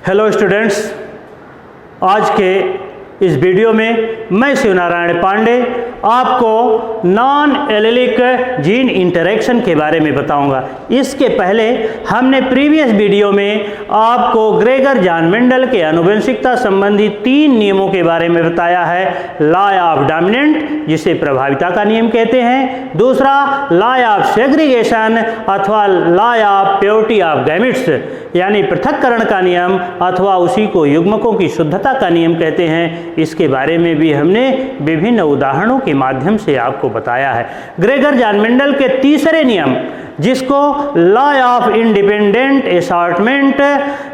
Hello students, आज के इस वीडियो में मैं शिवनारायण पांडे आपको नॉन एलेलिक जीन इंटरेक्शन के बारे में बताऊंगा। इसके पहले हमने प्रीवियस वीडियो में आपको ग्रेगर जॉन मेंडल के आनुवंशिकता संबंधी 3 नियमों के बारे में बताया है। लॉ ऑफ डोमिनेंट, जिसे प्रभाविता का नियम कहते हैं, दूसरा लॉ ऑफ सेग्रीगेशन अथवा law of purity of gametes यानी पृथक्करण का नियम अथवा उसी को युग्मकों की शुद्धता का नियम कहते हैं। इसके बारे में भी हमने विभिन्न उदाहरणों के माध्यम से आपको बताया है। ग्रेगर जॉन मेंडल के तीसरे नियम, जिसको लॉ ऑफ इंडिपेंडेंट असॉर्टमेंट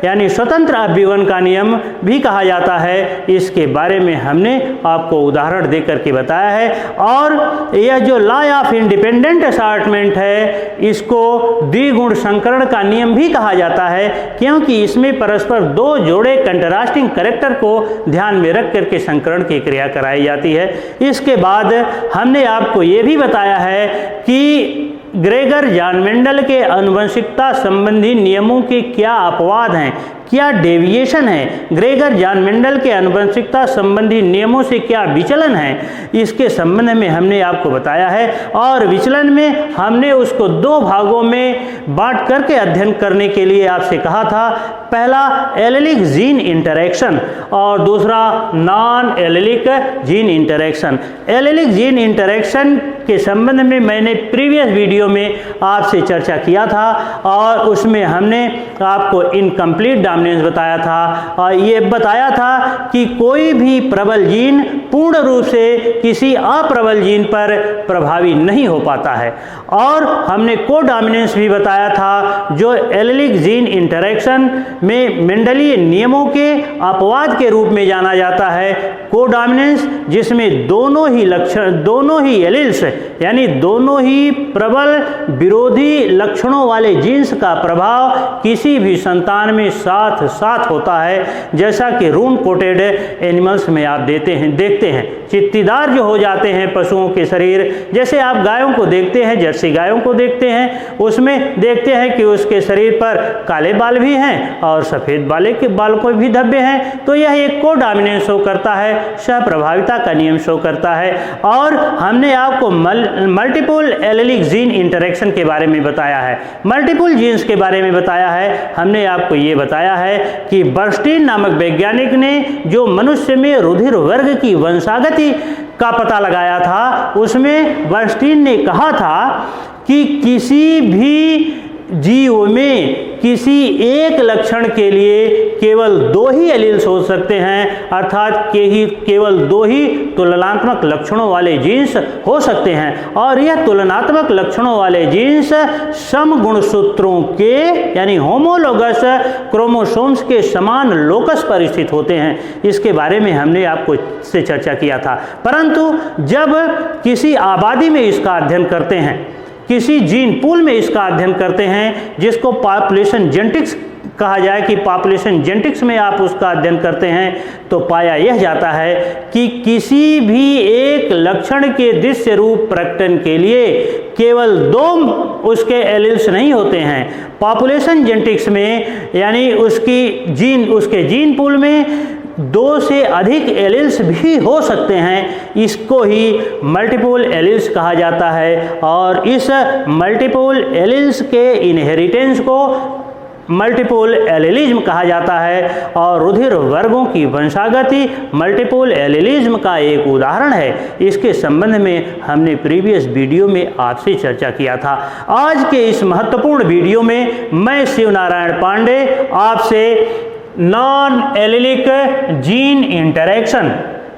यानी स्वतंत्र अभ्युगम का नियम भी कहा जाता है, इसके बारे में हमने आपको उदाहरण देकर के बताया है। और यह जो लॉ ऑफ इंडिपेंडेंट असॉर्टमेंट है, इसको द्विगुण संकरण का नियम भी कहा जाता है, क्योंकि इसमें परस्पर 2 जोड़े कंट्रास्टिंग कैरेक्टर को ध्यान में रख करके संकरण की क्रिया कराई जाती है। इसके बाद हमने आपको ये भी बताया है कि ग्रेगर जॉन मेंडल के आनुवंशिकता संबंधी नियमों के क्या अपवाद हैं, क्या डेविएशन है, ग्रेगर जॉन मेंडल के आनुवंशिकता संबंधी नियमों से क्या विचलन है, इसके संबंध में हमने आपको बताया है। और विचलन में हमने उसको 2 भागों में बांट करके अध्ययन करने के लिए आपसे कहा था। पहला एलेलिक जीन इंटरेक्शन और दूसरा non allylic gene interaction. Allylic gene interaction के संबंध में मैंने प्रीवियस वीडियो में आपसे चर्चा किया था और उसमें हमने आपको इनकम्प्लीट डोमिनेंस बताया था और ये बताया था कि कोई भी प्रबल जीन पूर्ण रूप से किसी अप्रबल जीन पर प्रभावी नहीं हो पाता है। और हमने कोडोमिनेंस भी बताया था, जो एलेलिक जीन इंटरेक्शन में मेंडलीय नियमों के अपवाद के रूप में जाना जाता है। कोडोमिनेंस जिसमें दोनों ही एलील्स यानी दोनों ही प्रबल विरोधी लक्षणों वाले जीन्स का प्रभाव किसी भी संतान में साथ साथ होता है, जैसा कि रून कोटेड एनिमल्स में आप देखते हैं। चित्तीदार जो हो जाते हैं पशुओं के शरीर, जैसे आप गायों को देखते हैं, जर्सी गायों को देखते हैं, उसमें देखते हैं कि उसके शरीर पर काले बाल भी हैं और सफ़ेद बाल को भी धब्बे हैं। तो यह एक कोडोमिनेंस शो करता है, सहप्रभाविता का नियम शो करता है। और हमने आपको मल्टीपल एलेलिक जीन इंटरेक्शन के बारे में बताया है, मल्टीपल जीन्स के बारे में बताया है। हमने आपको ये बताया है कि बर्नस्टीन नामक वैज्ञानिक ने जो मनुष्य में रुधिर वर्ग की वंशागति का पता लगाया था, उसमें बर्नस्टीन ने कहा था कि किसी भी जीव में किसी एक लक्षण के लिए केवल 2 ही एलील्स हो सकते हैं, अर्थात केवल 2 ही तुलनात्मक लक्षणों वाले जीन्स हो सकते हैं। और यह तुलनात्मक लक्षणों वाले जीन्स समगुणसूत्रों के यानी होमोलोगस क्रोमोसोम्स के समान लोकस पर स्थित होते हैं। इसके बारे में हमने आपको से चर्चा किया था। परंतु जब किसी आबादी में इसका अध्ययन करते हैं, किसी जीन पूल में इसका अध्ययन करते हैं, जिसको पॉपुलेशन जेनेटिक्स कहा जाए कि पॉपुलेशन जेनेटिक्स में आप उसका अध्ययन करते हैं, तो पाया यह जाता है कि किसी भी एक लक्षण के दृश्य रूप प्रकटन के लिए केवल 2 उसके एलील्स नहीं होते हैं। पॉपुलेशन जेनेटिक्स में यानी उसके जीन पूल में 2 से अधिक एलील्स भी हो सकते हैं। इसको ही मल्टीपल एलील्स कहा जाता है और इस मल्टीपल एलील्स के इनहेरिटेंस को मल्टीपल एलेलिज्म कहा जाता है। और रुधिर वर्गों की वंशागति मल्टीपल एलेलिज्म का एक उदाहरण है। इसके संबंध में हमने प्रीवियस वीडियो में आपसे चर्चा किया था। आज के इस महत्वपूर्ण वीडियो में मैं शिवनारायण पांडे आपसे नॉन एलेलिक जीन इंटरेक्शन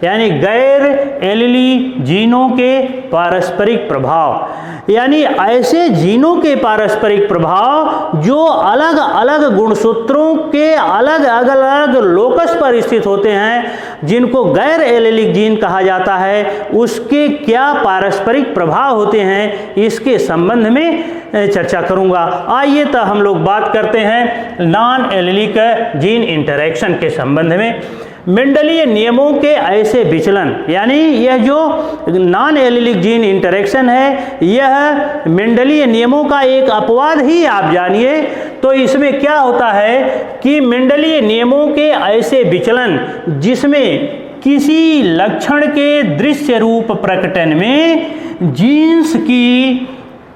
यानी गैर एलेली जीनों के पारस्परिक प्रभाव यानी ऐसे जीनों के पारस्परिक प्रभाव जो अलग अलग गुणसूत्रों के अलग अलग लोकस पर स्थित होते हैं, जिनको गैर एलेलिक जीन कहा जाता है, उसके क्या पारस्परिक प्रभाव होते हैं, इसके संबंध में चर्चा करूंगा। आइए तो हम लोग बात करते हैं नॉन एलेलिक जीन इंटरेक्शन के संबंध में। मेंडलीय नियमों के ऐसे विचलन, यानी यह जो नॉन एलिलिक जीन इंटरेक्शन है यह मेंडलीय नियमों का एक अपवाद ही आप जानिए। तो इसमें क्या होता है कि मेंडलीय नियमों के ऐसे विचलन जिसमें किसी लक्षण के दृश्य रूप प्रकटन में जीन्स की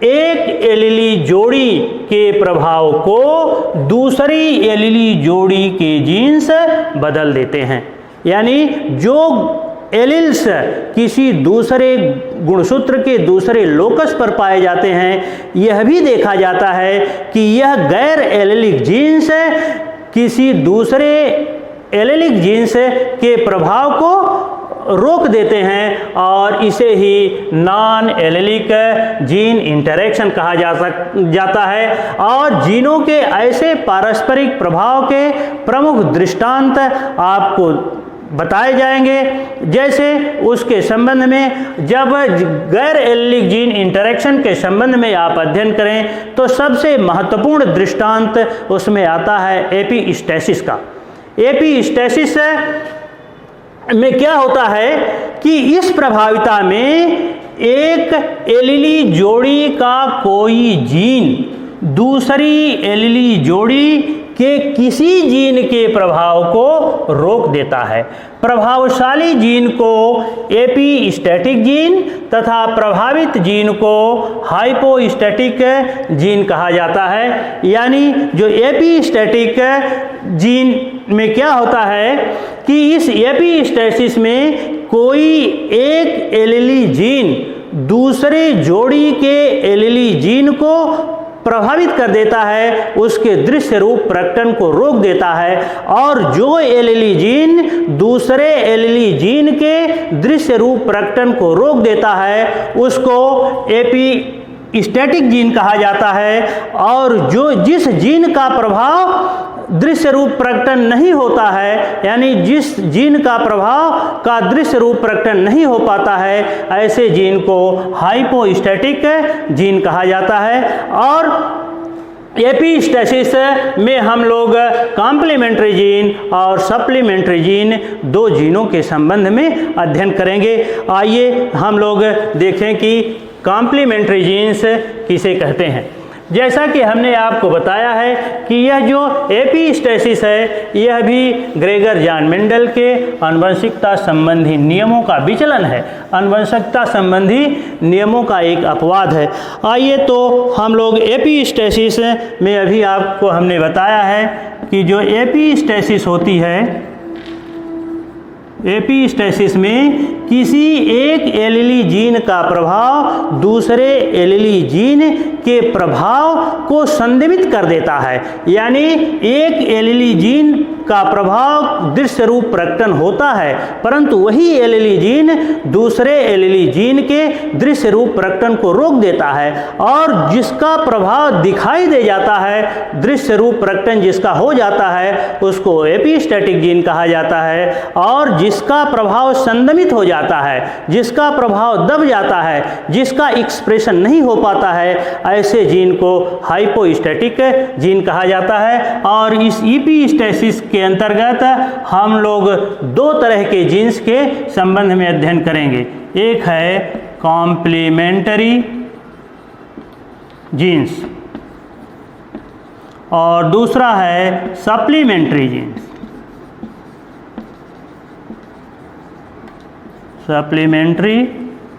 एक एलीली जोड़ी के प्रभाव को दूसरी एलीली जोड़ी के जीन्स बदल देते हैं। यानी जो एलिल्स किसी दूसरे गुणसूत्र के दूसरे लोकस पर पाए जाते हैं, यह भी देखा जाता है कि यह गैर एलिलिक जीन्स किसी दूसरे एलिलिक जीन्स के प्रभाव को रोक देते हैं और इसे ही नॉन एलिलिक जीन इंटरेक्शन कहा जाता है। और जीनों के ऐसे पारस्परिक प्रभाव के प्रमुख दृष्टांत आपको बताए जाएंगे। जैसे उसके संबंध में जब गैर एलिलिक जीन इंटरेक्शन के संबंध में आप अध्ययन करें तो सबसे महत्वपूर्ण दृष्टांत उसमें आता है एपिस्टेसिस का। एपिस्टेसिस में क्या होता है कि इस प्रभाविता में एक एलीली जोड़ी का कोई जीन दूसरी एलीली जोड़ी के किसी जीन के प्रभाव को रोक देता है। प्रभावशाली जीन को एपिस्टैटिक जीन तथा प्रभावित जीन को हाइपोस्टैटिक जीन कहा जाता है। यानी जो एपिस्टैटिक जीन में क्या होता है कि इस एपिस्टेसिस में कोई एक एलीली जीन दूसरे जोड़ी के एलीली जीन को प्रभावित कर देता है, उसके दृश्य रूप प्रकटन को रोक देता है। और जो एलीली जीन दूसरे एलीली जीन के दृश्य रूप प्रकटन को रोक देता है उसको एपिस्टैटिक जीन कहा जाता है। और जो जिस जीन का प्रभाव दृश्य रूप प्रकटन नहीं होता है, यानी जिस जीन का प्रभाव का दृश्य रूप प्रकटन नहीं हो पाता है, ऐसे जीन को हाइपोस्टैटिक जीन कहा जाता है। और एपिस्टेसिस में हम लोग कॉम्प्लीमेंट्री जीन और सप्लीमेंट्री जीन दो जीनों के संबंध में अध्ययन करेंगे। आइए हम लोग देखें कि कॉम्प्लीमेंट्री जीन्स किसे कहते हैं। जैसा कि हमने आपको बताया है कि यह जो एपिस्टेसिस है यह भी ग्रेगर जॉन मेंडल के आनुवंशिकता संबंधी नियमों का विचलन है, आनुवंशिकता संबंधी नियमों का एक अपवाद है। आइए तो हम लोग एपिस्टेसिस में अभी आपको हमने बताया है कि जो एपिस्टेसिस होती है, एपिस्टेसिस में किसी एक एलीली जीन का प्रभाव दूसरे एलीली जीन के प्रभाव को संदमित कर देता है। यानी एक एलीली जीन का प्रभाव दृश्य रूप प्रकटन होता है, परंतु वही एलीली जीन दूसरे एलीली जीन के दृश्य रूप प्रकटन को रोक देता है। और जिसका प्रभाव दिखाई दे जाता है, दृश्य रूप प्रकटन जिसका हो जाता है, उसको एपिस्टैटिक जीन कहा जाता है। और जिसका प्रभाव संदमित हो जाता है, जिसका प्रभाव दब जाता है, जिसका एक्सप्रेशन नहीं हो पाता है, ऐसे जीन को हाइपोस्टैटिक जीन कहा जाता है। और इस एपिस्टेसिस के अंतर्गत हम लोग दो तरह के जीन्स के संबंध में अध्ययन करेंगे। एक है कॉम्प्लीमेंट्री जीन्स और दूसरा है सप्लीमेंट्री जीन्स। Supplementary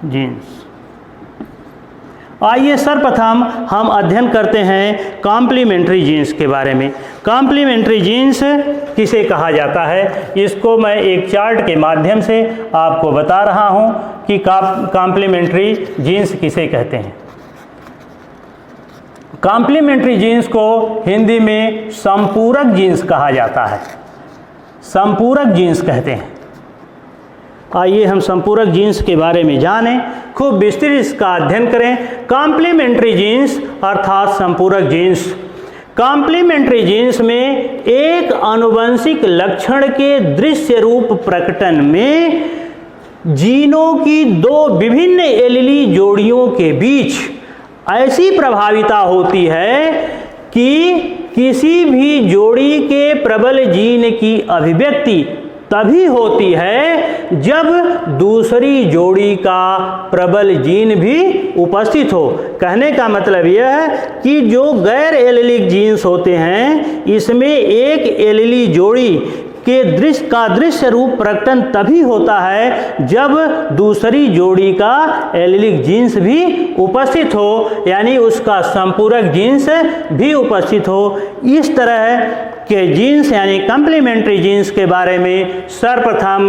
jeans. आइए सर्वप्रथम हम अध्ययन करते हैं कॉम्प्लीमेंट्री जीन्स के बारे में। कॉम्प्लीमेंट्री जीन्स किसे कहा जाता है, इसको मैं एक चार्ट के माध्यम से आपको बता रहा हूं कि कॉम्प्लीमेंट्री जीन्स किसे कहते हैं। कॉम्प्लीमेंट्री जीन्स को हिंदी में संपूरक जीन्स कहा जाता है, संपूरक जीन्स कहते हैं। आइए हम संपूरक जीन्स के बारे में जानें, खूब विस्तृत इसका अध्ययन करें। कॉम्प्लीमेंट्री जीन्स अर्थात संपूरक जीन्स। कॉम्प्लीमेंट्री जीन्स में एक आनुवंशिक लक्षण के दृश्य रूप प्रकटन में जीनों की दो विभिन्न एलीली जोड़ियों के बीच ऐसी प्रभाविता होती है कि किसी भी जोड़ी के प्रबल जीन की अभिव्यक्ति तभी होती है जब दूसरी जोड़ी का प्रबल जीन भी उपस्थित हो। कहने का मतलब यह है कि जो गैर एलीलिक जीन्स होते हैं, इसमें एक एलीली जोड़ी के दृश्य रूप प्रकटन तभी होता है जब दूसरी जोड़ी का एलीलिक जीन्स भी उपस्थित हो, यानी उसका संपूरक जीन्स भी उपस्थित हो। इस तरह के जीन्स यानी कॉम्प्लीमेंट्री जीन्स के बारे में सर्वप्रथम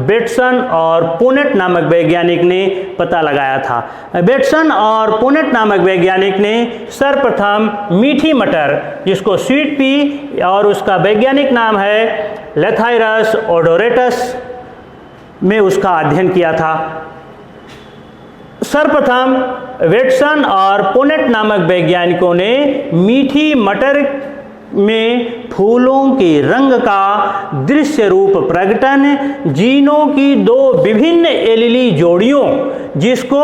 बेटसन और पुनेट नामक वैज्ञानिक ने पता लगाया था। बेटसन और पुनेट नामक वैज्ञानिक ने सर्वप्रथम मीठी मटर, जिसको स्वीट पी और उसका वैज्ञानिक नाम है लेथाइरस ओडोरेटस, में उसका अध्ययन किया था। सर्वप्रथम बेटसन और पुनेट नामक वैज्ञानिकों ने मीठी मटर में फूलों के रंग का दृश्य रूप प्रकटन जीनों की दो विभिन्न एलीली जोड़ियों, जिसको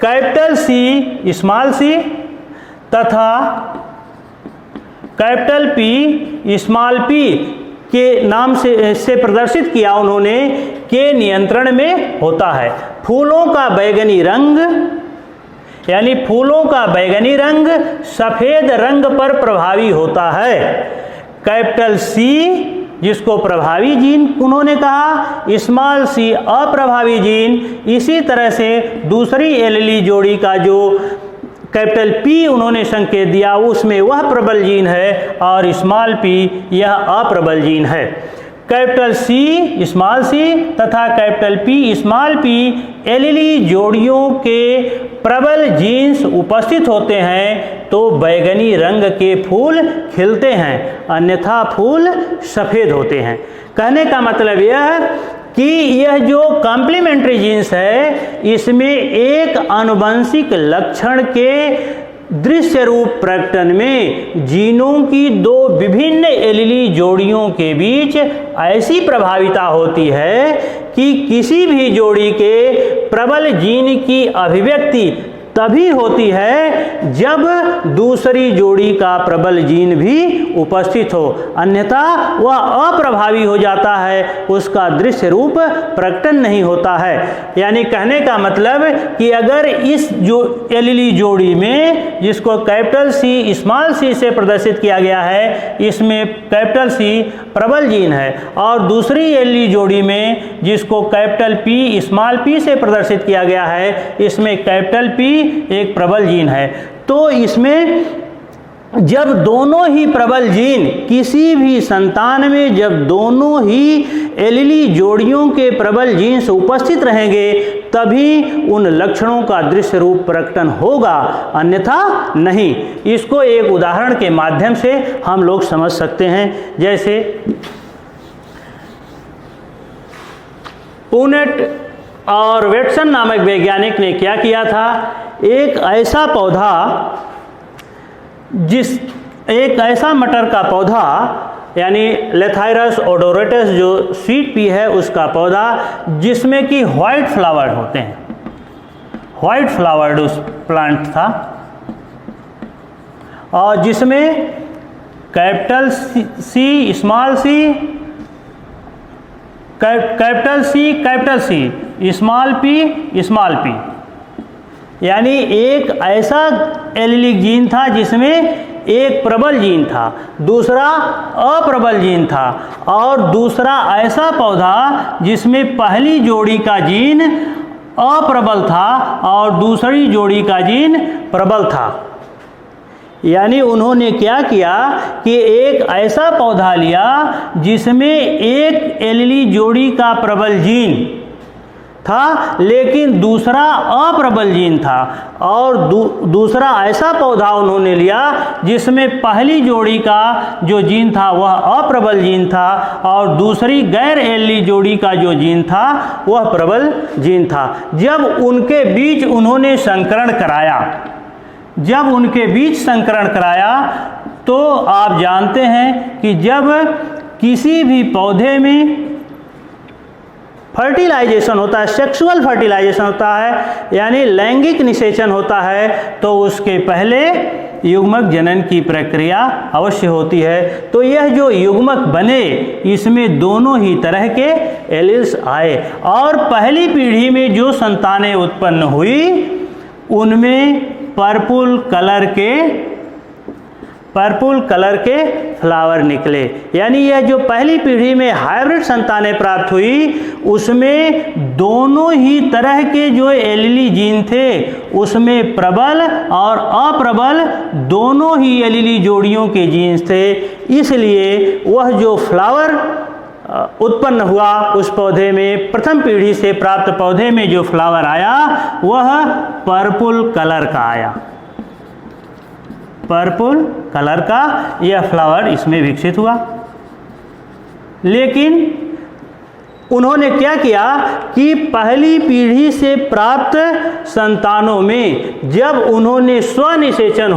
कैपिटल सी स्मॉल सी तथा कैपिटल पी स्मॉल पी के नाम से प्रदर्शित किया उन्होंने, के नियंत्रण में होता है। फूलों का बैगनी रंग यानी फूलों का बैगनी रंग सफ़ेद रंग पर प्रभावी होता है। कैपिटल सी, जिसको प्रभावी जीन उन्होंने कहा, स्मॉल सी अप्रभावी जीन। इसी तरह से दूसरी एलीली जोड़ी का जो कैपिटल पी उन्होंने संकेत दिया, उसमें वह प्रबल जीन है और स्मॉल पी यह अप्रबल जीन है। कैपिटल सी स्मॉल सी तथा कैपिटल पी स्मॉल पी एलीली जोड़ियों के प्रबल जीन्स उपस्थित होते हैं तो बैगनी रंग के फूल खिलते हैं, अन्यथा फूल सफ़ेद होते हैं। कहने का मतलब यह है कि यह जो कॉम्प्लीमेंट्री जीन्स है, इसमें एक आनुवंशिक लक्षण के दृश्य रूप प्रकटन में जीनों की दो विभिन्न एलीली जोड़ियों के बीच ऐसी प्रभाविता होती है कि किसी भी जोड़ी के प्रबल जीन की अभिव्यक्ति तभी होती है जब दूसरी जोड़ी का प्रबल जीन भी उपस्थित हो, अन्यथा वह अप्रभावी हो जाता है, उसका दृश्य रूप प्रकटन नहीं होता है। यानी कहने का मतलब कि अगर इस जो एलीली जोड़ी में, जिसको कैपिटल सी स्मॉल सी से प्रदर्शित किया गया है, इसमें कैपिटल सी प्रबल जीन है और दूसरी एलीली जोड़ी में, जिसको कैपिटल पी स्मॉल पी से प्रदर्शित किया गया है, इसमें कैपिटल पी एक प्रबल जीन है, तो इसमें जब दोनों ही प्रबल जीन किसी भी संतान में, जब दोनों ही एलीली जोड़ियों के प्रबल जीन्स उपस्थित रहेंगे तभी उन लक्षणों का दृश्य रूप प्रकटन होगा, अन्यथा नहीं। इसको एक उदाहरण के माध्यम से हम लोग समझ सकते हैं। जैसे पुनेट और वेटसन नामक वैज्ञानिक ने क्या किया था, एक ऐसा मटर का पौधा यानी लेथाइरस ओडोरेटस जो स्वीट पी है उसका पौधा, जिसमें कि वाइट फ्लावर होते हैं, वाइट फ्लावर्ड उस प्लांट था, और जिसमें capital C small C, capital C small P, यानी एक ऐसा एलीलिक जीन था जिसमें एक प्रबल जीन था, दूसरा अप्रबल जीन था, और दूसरा ऐसा पौधा जिसमें पहली जोड़ी का जीन अप्रबल था और दूसरी जोड़ी का जीन प्रबल था। यानी उन्होंने क्या किया कि एक ऐसा पौधा लिया जिसमें एक एलीली जोड़ी का प्रबल जीन था लेकिन दूसरा अप्रबल जीन था, और दूसरा ऐसा पौधा उन्होंने लिया जिसमें पहली जोड़ी का जो जीन था वह अप्रबल जीन था और दूसरी गैर एलीली जोड़ी का जो जीन था वह प्रबल जीन था। जब उनके बीच उन्होंने संकरण कराया, तो आप जानते हैं कि जब किसी भी पौधे में फर्टिलाइजेशन होता है, सेक्सुअल फर्टिलाइजेशन होता है, यानी लैंगिक निषेचन होता है, तो उसके पहले युग्मक जनन की प्रक्रिया अवश्य होती है। तो यह जो युग्मक बने इसमें दोनों ही तरह के एलील्स आए और पहली पीढ़ी में जो संतानें उत्पन्न हुई उनमें पर्पल कलर के फ्लावर निकले। यानी यह जो पहली पीढ़ी में हाइब्रिड संतानें प्राप्त हुई उसमें दोनों ही तरह के जो एलीली जीन थे उसमें प्रबल और अप्रबल दोनों ही एलीली जोड़ियों के जीन्स थे। इसलिए वह जो फ्लावर उत्पन्न हुआ उस पौधे में, प्रथम पीढ़ी से प्राप्त पौधे में जो फ्लावर आया वह पर्पल कलर का आया। पर्पल कलर का यह फ्लावर इसमें विकसित हुआ। लेकिन उन्होंने क्या किया कि पहली पीढ़ी से प्राप्त संतानों में जब उन्होंने स्वनिषेचन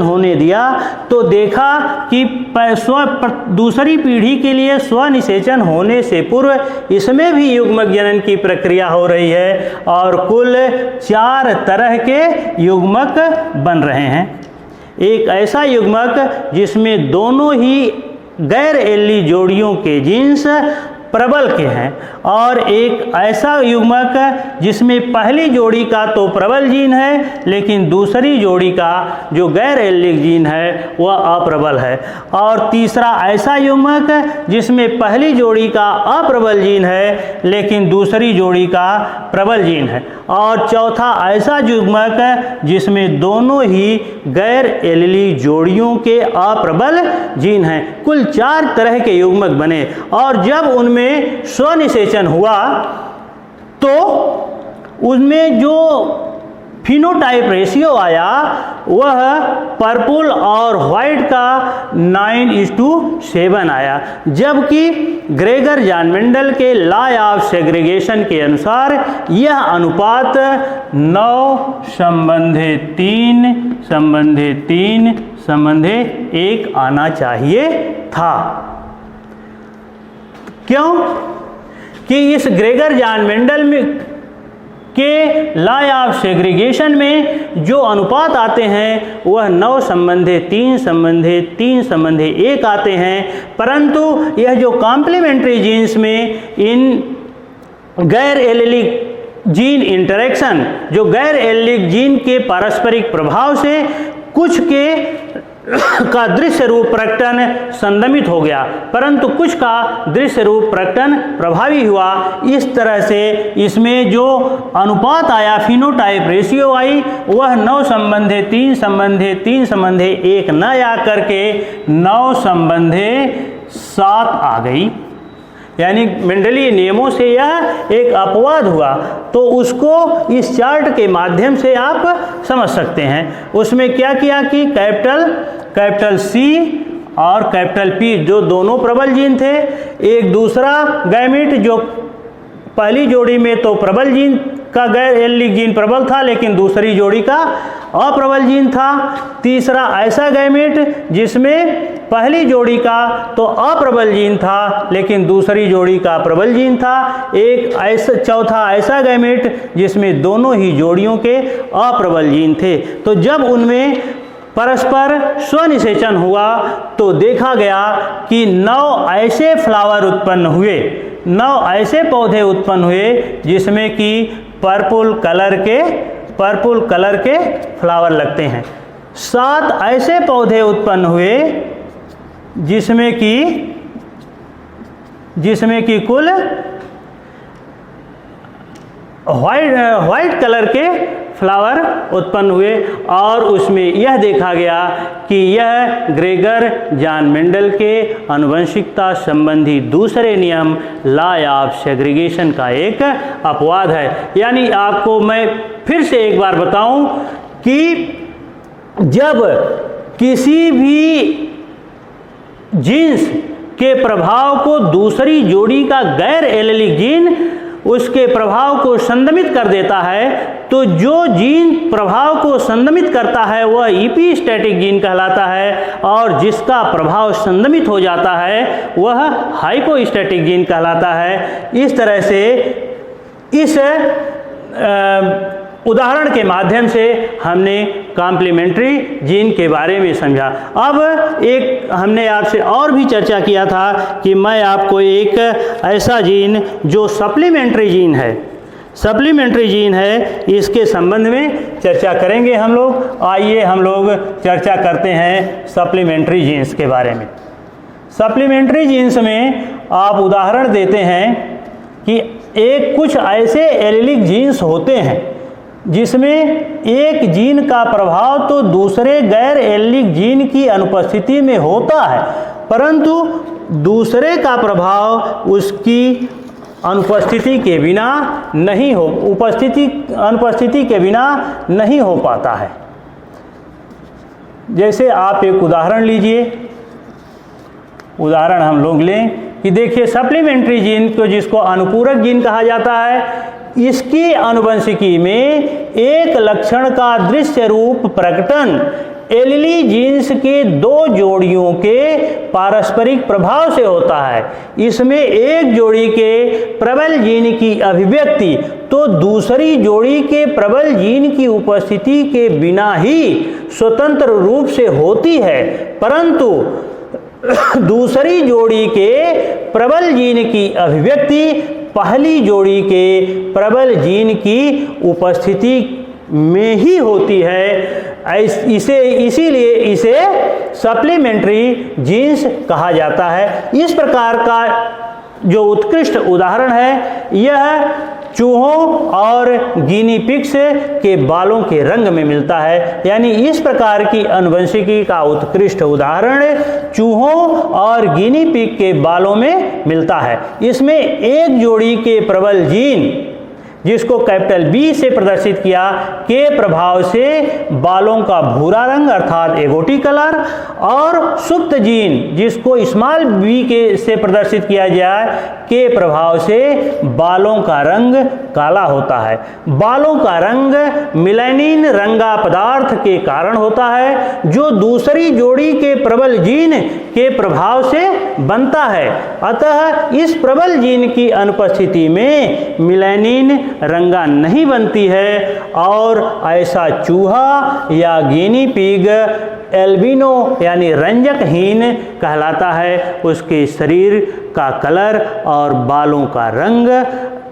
होने दिया तो देखा कि दूसरी पीढ़ी के लिए स्वनिषेचन होने से पूर्व इसमें भी युग्मक जनन की प्रक्रिया हो रही है और कुल 4 तरह के युग्मक बन रहे हैं। एक ऐसा युग्मक जिसमें दोनों ही गैर एलीली जोड़ियों के जीन्स प्रबल के हैं और एक ऐसा युग्मक जिसमें पहली जोड़ी का तो प्रबल जीन है लेकिन दूसरी जोड़ी का जो गैर एलीलिक जीन है वह अप्रबल है, और तीसरा ऐसा युग्मक जिसमें पहली जोड़ी का अप्रबल जीन है लेकिन दूसरी जोड़ी का प्रबल जीन है, और चौथा ऐसा युग्मक जिसमें दोनों ही गैर एलीली जोड़ियों के अप्रबल जीन हैं। कुल 4 तरह के युग्मक बने और जब उनमें स्वनिषेचन हुआ तो उनमें जो फिनोटाइप रेशियो आया वह पर्पल और व्हाइट का 9:7 आया, जबकि ग्रेगर जॉन मेंडल के लॉ ऑफ सेग्रीगेशन के अनुसार यह अनुपात 9:3:1 आना चाहिए था। क्यों कि इस ग्रेगर जॉन मेंडल में के लॉ ऑफ सेग्रीगेशन में जो अनुपात आते हैं वह 9:3:1 आते हैं, परंतु यह जो कॉम्प्लीमेंट्री जीन्स में इन गैर एलीलिक जीन इंटरेक्शन, जो गैर एलीलिक जीन के पारस्परिक प्रभाव से कुछ का दृश्य रूप प्रकटन संदमित हो गया परंतु कुछ का दृश्य रूप प्रकटन प्रभावी हुआ। इस तरह से इसमें जो अनुपात आया, फिनोटाइप रेशियो आई, वह 9:3:1 न आ करके 9:7 आ गई। यानी मेंडलीय नियमों से यह एक अपवाद हुआ, तो उसको इस चार्ट के माध्यम से आप समझ सकते हैं। उसमें क्या किया कि कैपिटल C और कैपिटल P जो दोनों प्रबल जीन थे, एक दूसरा गैमेट जो पहली जोड़ी में तो प्रबल जीन का गैर एलीलिक जीन प्रबल था लेकिन दूसरी जोड़ी का अप्रबल जीन था, तीसरा ऐसा गैमेट जिसमें पहली जोड़ी का तो अप्रबल जीन था लेकिन दूसरी जोड़ी का प्रबल जीन था, एक ऐसा चौथा ऐसा गैमेट जिसमें दोनों ही जोड़ियों के अप्रबल जीन थे। तो जब उनमें परस्पर स्वनिषेचन हुआ तो देखा गया कि 9 ऐसे फ्लावर उत्पन्न हुए, 9 ऐसे पौधे उत्पन्न हुए जिसमें कि पर्पल कलर के फ्लावर लगते हैं। 7 ऐसे पौधे उत्पन्न हुए जिसमें कि कुल व्हाइट कलर के फ्लावर उत्पन्न हुए, और उसमें यह देखा गया कि यह ग्रेगर जॉन मेंडल के आनुवंशिकता संबंधी दूसरे नियम लॉ ऑफ सेग्रीगेशन का एक अपवाद है। यानी आपको मैं फिर से एक बार बताऊं कि जब किसी भी जीन्स के प्रभाव को दूसरी जोड़ी का गैर एलीलिक जीन उसके प्रभाव को संदमित कर देता है, तो जो जीन प्रभाव को संदमित करता है वह इपीस्टैटिक जीन कहलाता है, और जिसका प्रभाव संदमित हो जाता है वह हाइपोस्टैटिक जीन कहलाता है। इस तरह से इस उदाहरण के माध्यम से हमने कॉम्प्लीमेंट्री जीन के बारे में समझा। अब एक हमने आपसे और भी चर्चा किया था कि मैं आपको एक ऐसा जीन जो सप्लीमेंट्री जीन है, सप्लीमेंट्री जीन है, इसके संबंध में चर्चा करेंगे हम लोग। आइए हम लोग चर्चा करते हैं सप्लीमेंट्री जीन्स के बारे में। सप्लीमेंट्री जीन्स में आप उदाहरण देते हैं कि एक कुछ ऐसे एलीलिक जीन्स होते हैं जिसमें एक जीन का प्रभाव तो दूसरे गैर एलीलिक जीन की अनुपस्थिति में होता है, परंतु दूसरे का प्रभाव उसकी अनुपस्थिति के बिना नहीं हो अनुपस्थिति के बिना नहीं हो पाता है। जैसे आप एक उदाहरण लीजिए, उदाहरण हम लोग लें कि देखिए सप्लीमेंट्री जीन को जिसको अनुपूरक जीन कहा जाता है, इसकी आनुवंशिकी में एक लक्षण का दृश्य रूप प्रकटन एलीली जीन्स के दो जोड़ियों के पारस्परिक प्रभाव से होता है। इसमें एक जोड़ी के प्रबल जीन की अभिव्यक्ति तो दूसरी जोड़ी के प्रबल जीन की उपस्थिति के बिना ही स्वतंत्र रूप से होती है, परंतु दूसरी जोड़ी के प्रबल जीन की अभिव्यक्ति पहली जोड़ी के प्रबल जीन की उपस्थिति में ही होती है। इसीलिए इसे सप्लीमेंट्री जीन्स कहा जाता है। इस प्रकार का जो उत्कृष्ट उदाहरण है यह चूहों और गिनी पिग्स के बालों के रंग में मिलता है। यानी इस प्रकार की आनुवंशिकी का उत्कृष्ट उदाहरण चूहों और गिनी पिग के बालों में मिलता है। इसमें एक जोड़ी के प्रबल जीन जिसको कैपिटल बी से प्रदर्शित किया के प्रभाव से बालों का भूरा रंग अर्थात एगोटी कलर, और सुप्त जीन जिसको स्मॉल बी के से प्रदर्शित किया जाए के प्रभाव से बालों का रंग काला होता है। बालों का रंग मिलेनिन रंगा पदार्थ के कारण होता है जो दूसरी जोड़ी के प्रबल जीन के प्रभाव से बनता है। अतः इस प्रबल जीन की अनुपस्थिति में मिलेनिन रंगा नहीं बनती है और ऐसा चूहा या गिनी पिग एल्बिनो यानी रंजकहीन कहलाता है। उसके शरीर का कलर और बालों का रंग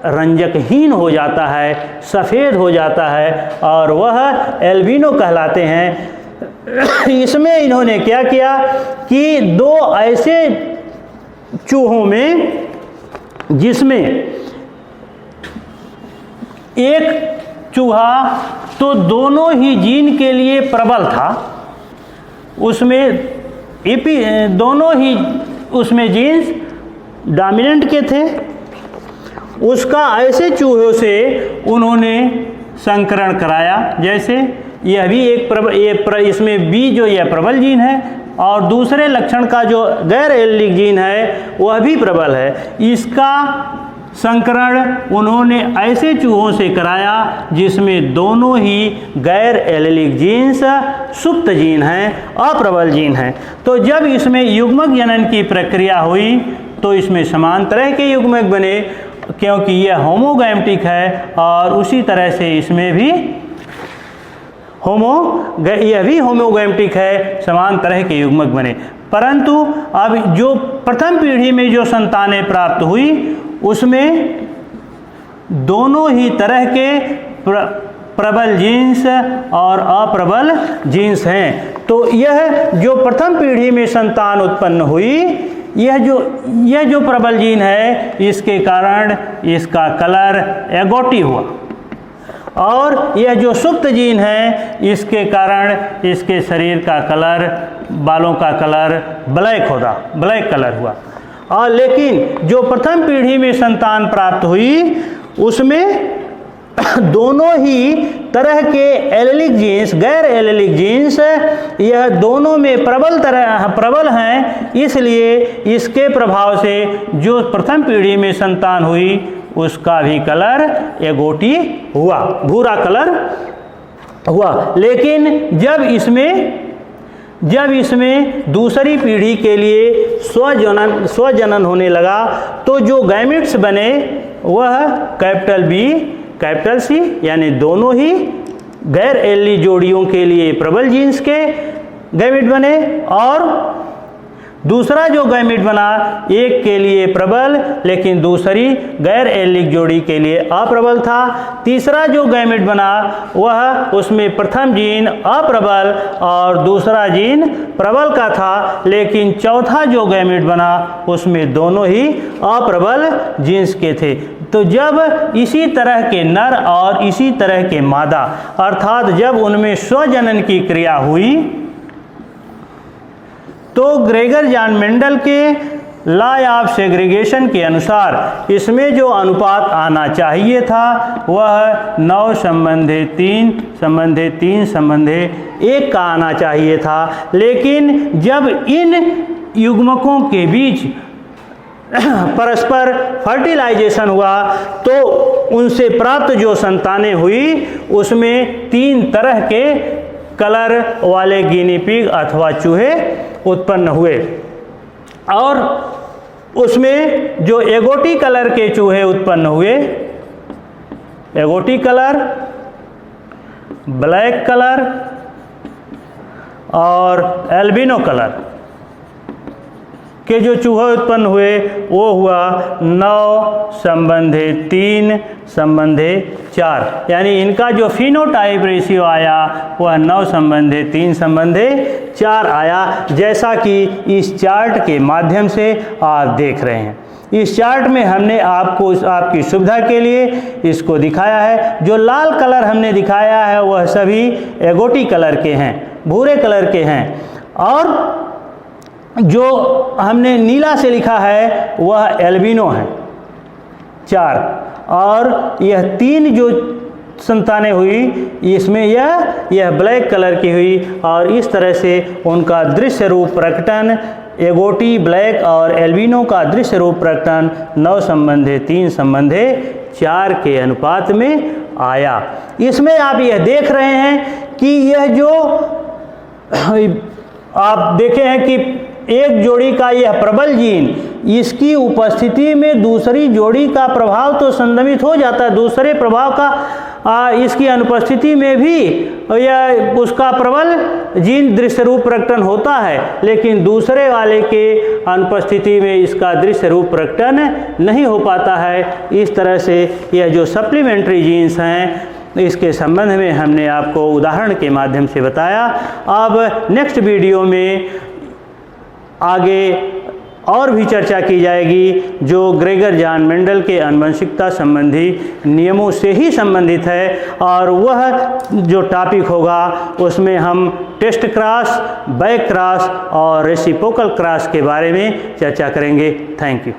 रंजकहीन हो जाता है, सफ़ेद हो जाता है और वह एल्बिनो कहलाते हैं। इसमें इन्होंने क्या किया कि दो ऐसे चूहों में जिसमें एक चूहा तो दोनों ही जीन के लिए प्रबल था, उसमें दोनों ही उसमें जीन्स डोमिनेंट के थे, उसका ऐसे चूहों से उन्होंने संकरण कराया। जैसे यह भी एक इसमें बी जो यह प्रबल जीन है और दूसरे लक्षण का जो गैर एलीलिक जीन है वह भी प्रबल है। इसका संकरण उन्होंने ऐसे चूहों से कराया जिसमें दोनों ही गैर एलीलिक जीन्स सुप्त जीन हैं, अप्रबल जीन हैं। तो जब इसमें युग्मक जनन की प्रक्रिया हुई तो इसमें समान तरह के युग्मक बने, क्योंकि यह होमोगैमेटिक है और उसी तरह से इसमें भी यह भी होमोगैमेटिक है, समान तरह के युग्मक बने। परंतु अब जो प्रथम पीढ़ी में जो संतानें प्राप्त हुई उसमें दोनों ही तरह के प्रबल जीन्स और अप्रबल जीन्स हैं। तो यह जो प्रथम पीढ़ी में संतान उत्पन्न हुई, यह जो प्रबल जीन है इसके कारण इसका कलर एगोटी हुआ, और यह जो सुप्त जीन है इसके कारण इसके शरीर का कलर, बालों का कलर ब्लैक कलर हुआ। और लेकिन जो प्रथम पीढ़ी में संतान प्राप्त हुई उसमें दोनों ही तरह के एलीलिक जीन्स, गैर एलीलिक जीन्स, यह दोनों में प्रबल हैं, इसलिए इसके प्रभाव से जो प्रथम पीढ़ी में संतान हुई उसका भी कलर एगोटी हुआ, भूरा कलर हुआ। लेकिन जब इसमें दूसरी पीढ़ी के लिए स्वजनन होने लगा तो जो गैमेट्स बने वह कैपिटल बी कैपिटल सी, यानी दोनों ही गैर एलली जोड़ियों के लिए प्रबल जीन्स के गैमेट बने, और दूसरा जो गैमेट बना एक के लिए प्रबल लेकिन दूसरी गैर एलिक जोड़ी के लिए अप्रबल था। तीसरा जो गैमेट बना वह उसमें प्रथम जीन अप्रबल और दूसरा जीन प्रबल का था, लेकिन चौथा जो गैमेट बना उसमें दोनों ही अप्रबल जीन्स के थे। तो जब इसी तरह के नर और इसी तरह के मादा अर्थात जब उनमें स्वजनन की क्रिया हुई तो ग्रेगर जान मेंडल के लॉ ऑफ सेग्रीगेशन के अनुसार इसमें जो अनुपात आना चाहिए था वह 9 संबंधे 3 संबंधे 3 संबंधे 1 का आना चाहिए था। लेकिन जब इन युग्मकों के बीच परस्पर फर्टिलाइजेशन हुआ तो उनसे प्राप्त जो संतानें हुई उसमें 3 तरह के कलर वाले गिनी पिग अथवा चूहे उत्पन्न हुए, और उसमें जो एगोटी कलर के चूहे उत्पन्न हुए, एगोटी कलर, ब्लैक कलर और एल्बिनो कलर के जो चूहे उत्पन्न हुए वो हुआ 9 संबंधे 3 संबंधे 4, यानी इनका जो फिनोटाइप रेशियो आया वह 9 संबंधे 3 संबंधे 4 आया, जैसा कि इस चार्ट के माध्यम से आप देख रहे हैं। इस चार्ट में हमने आपको आपकी सुविधा के लिए इसको दिखाया है। जो लाल कलर हमने दिखाया है वह सभी एगोटी कलर के हैं, भूरे कलर के हैं, और जो हमने नीला से लिखा है वह एल्बिनो है 4, और यह 3 जो संतानें हुई इसमें यह ब्लैक कलर की हुई, और इस तरह से उनका दृश्य रूप प्रकटन एगोटी, ब्लैक और एल्बिनो का दृश्य रूप प्रकटन 9 संबंधे 3 संबंधे 4 के अनुपात में आया। इसमें आप यह देख रहे हैं कि यह जो आप देखे हैं कि एक जोड़ी का यह प्रबल जीन, इसकी उपस्थिति में दूसरी जोड़ी का प्रभाव तो संदमित हो जाता है, दूसरे प्रभाव का इसकी अनुपस्थिति में भी यह उसका प्रबल जीन दृश्य रूप प्रकटन होता है, लेकिन दूसरे वाले के अनुपस्थिति में इसका दृश्य रूप प्रकटन नहीं हो पाता है। इस तरह से यह जो सप्लीमेंट्री जीन्स हैं इसके संबंध में हमने आपको उदाहरण के माध्यम से बताया। अब नेक्स्ट वीडियो में आगे और भी चर्चा की जाएगी जो ग्रेगर जान मेंडल के आनुवंशिकता संबंधी नियमों से ही संबंधित है, और वह जो टॉपिक होगा उसमें हम टेस्ट क्रॉस, बैक क्रॉस और रेसिप्रोकल क्रॉस के बारे में चर्चा करेंगे। Thank you.